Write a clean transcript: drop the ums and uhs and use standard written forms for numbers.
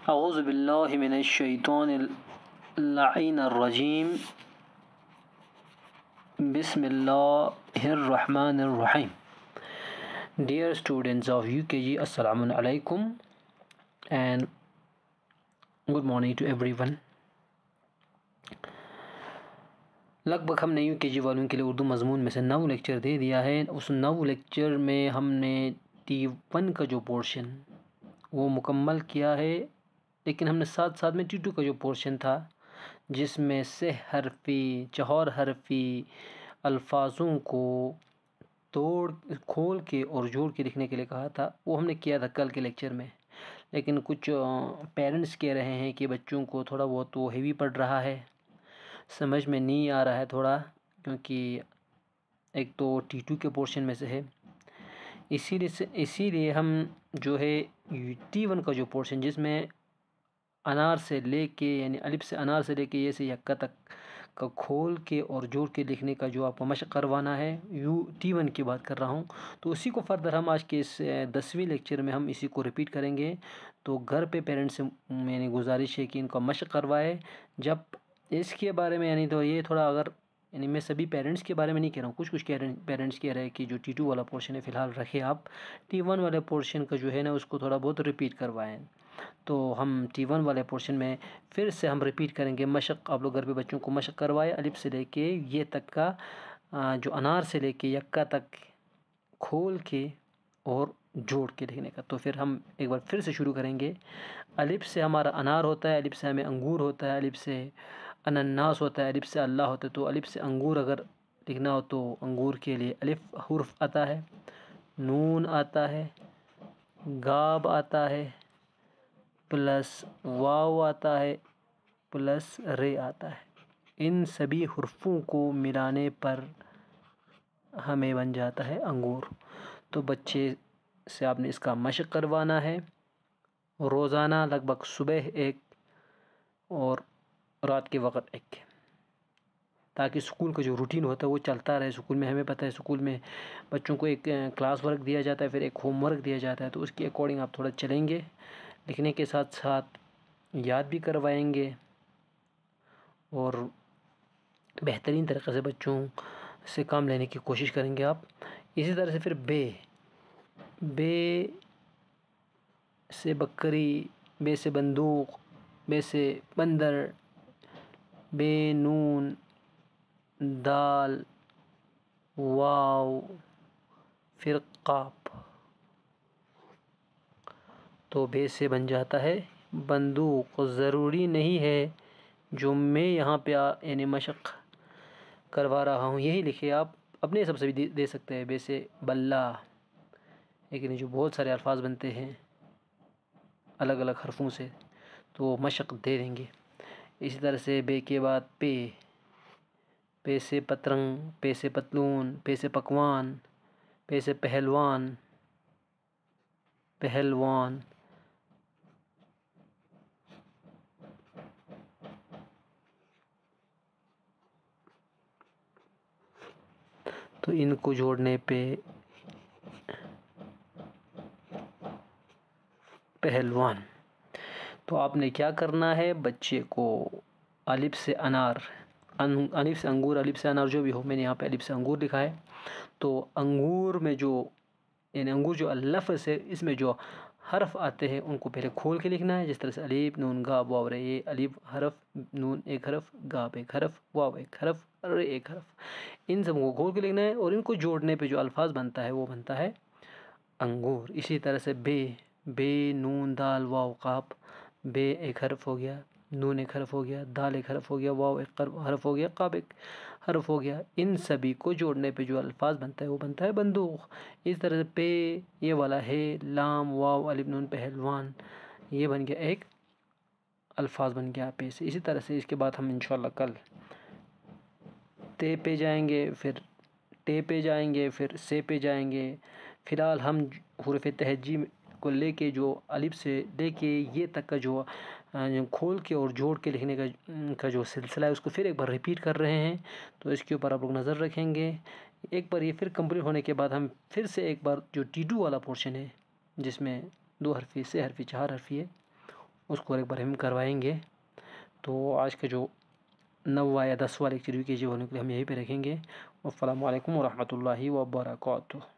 अऊज़ु बिल्लाहि मिनश शैतानिर रजीम। बिस्मिल्लाहिर रहमानिर रहीम। Dear students of UKG, Assalamu alaikum and good morning to everyone. लगभग हमने UKG वालों के लिए उर्दू मज़मून में से 9 लेक्चर दे दिया है। उस 9 लेक्चर में हमने T1 का जो पोर्शन वो मुकम्मल किया है, लेकिन हमने साथ साथ में T2 का जो पोर्शन था जिसमें से हरफी चौहर हरफी अल्फाजों को तोड़ खोल के और जोड़ के लिखने के लिए कहा था, वो हमने किया था कल के लेक्चर में। लेकिन कुछ पेरेंट्स कह रहे हैं कि बच्चों को थोड़ा बहुत वो हेवी पड़ रहा है, समझ में नहीं आ रहा है थोड़ा, क्योंकि एक तो T2 के पोर्शन में से है। इसीलिए हम जो है T1 का जो पोर्शन जिसमें अनार से लेके यानी अलिफ से अनार से लेके ये से यक्का तक का खोल के और जोड़ के लिखने का जो आपको मशक करवाना है, T1 की बात कर रहा हूँ। तो उसी को फर्दर हम आज के इस 10वें लेक्चर में हम इसी को रिपीट करेंगे। तो घर पे पेरेंट्स से मैंने गुजारिश है कि इनका मशक करवाए। जब इसके बारे में यानी तो ये थोड़ा अगर यानी मैं सभी पेरेंट्स के बारे में नहीं कह रहा हूँ, कुछ पेरेंट्स कह रहे हैं कि जो T2 वाला पोर्शन है फ़िलहाल रखे आप, T1 वाले पोर्शन का जो है ना उसको थोड़ा बहुत रिपीट करवाएं। तो हम T1 वाले पोर्शन में फिर से हम रिपीट करेंगे मशक। आप लोग घर पे बच्चों को मशक करवाए अलिफ से लेके ये तक का जो अनार से लेके यक्का तक खोल के और जोड़ के लिखने का। तो फिर हम एक बार फिर से शुरू करेंगे। अलिफ से हमारा अनार होता है, अलिफ से हमें अंगूर होता है, अलिफ से अनन्नास होता है, अलिफ से अल्लाह होता है। तो अलिफ से अंगूर अगर लिखना हो तो अंगूर के लिए अलिफ हुर्फ आता है, नून आता है, गाब आता है, प्लस वाव आता है, प्लस रे आता है। इन सभी हुर्फों को मिलाने पर हमें बन जाता है अंगूर। तो बच्चे से आपने इसका मशक करवाना है रोज़ाना, लगभग सुबह एक और रात के वक़्त एक, ताकि स्कूल का जो रूटीन होता है वो चलता रहे। स्कूल में हमें पता है स्कूल में बच्चों को एक क्लास वर्क दिया जाता है, फिर एक होमवर्क दिया जाता है, तो उसके अकॉर्डिंग आप थोड़ा चलेंगे, लिखने के साथ साथ याद भी करवाएंगे और बेहतरीन तरीक़े से बच्चों से काम लेने की कोशिश करेंगे आप। इसी तरह से फिर बे से बकरी, बे से बंदूक, बे से बंदर, बे नून दाल वाव फिर काफ। तो बे से बन जाता है बंदूक। ज़रूरी नहीं है जो मैं यहाँ पे यानी मशक करवा रहा हूँ यही लिखे, आप अपने हिसाब से भी दे सकते हैं। बे से बल्ला, लेकिन जो बहुत सारे अल्फाज बनते हैं अलग अलग हरफों से, तो मशक दे देंगे। इसी तरह से बे के बाद पे से पतंग, पे से पतलून, पे से पकवान, पे से पहलवान, तो इनको जोड़ने पे पहलवान। तो आपने क्या करना है, बच्चे को अलिफ से अनार, अलिफ से अंगूर, अलिफ से अनार जो भी हो, मैंने यहाँ पे अलिफ से अंगूर लिखा है। तो अंगूर में जो यानी अंगूर जो लफ्ज़ है इसमें जो हरफ आते हैं उनको पहले खोल के लिखना है। जिस तरह से अलिफ नून गाब वाव रे, ये अलिफ हरफ, नून एक हरफ, गाब एक हरफ, वाव एक हरफ, रे एक हरफ, इन सबको खोल के लिखना है और इनको जोड़ने पे जो अल्फाज बनता है वो बनता है अंगूर। इसी तरह से बे नून दाल वाव काफ, बे एक हरफ हो गया, नून एक हरफ हो गया, दाल एक हरफ हो गया, वाव एक हरफ हो गया, काफ एक हरफ हो गया। इन सभी को जोड़ने पे जो अल्फाज बनता है वो बनता है बंदूक। इस तरह से पे ये वाला है, लाम वाव अलिफ नून पहलवान, ये बन गया एक अल्फाज बन गया पे से। इसी तरह से इसके बाद हम इंशाल्लाह कल ते पे जाएंगे, फिर टे पे जाएंगे, फिर से पे जाएंगे। फ़िलहाल हम हुरूफ़ तहज्जी को लेके जो अलिफ से लेके ये तक का जो खोल के और जोड़ के लिखने का जो सिलसिला है उसको फिर एक बार रिपीट कर रहे हैं। तो इसके ऊपर आप लोग नज़र रखेंगे। एक बार ये फिर कंप्लीट होने के बाद हम फिर से एक बार जो T2 वाला पोर्शन है जिसमें 2 हरफी से हरफी 4 हरफी है उसको एक बार हम करवाएंगे। तो आज का जो 9वां या 10वां लेक्चर यूकेजी वालों के लिए हम यहीं पे रखेंगे। अस्सलामु अलैकुम व रहमतुल्लाहि व बरकातुहू।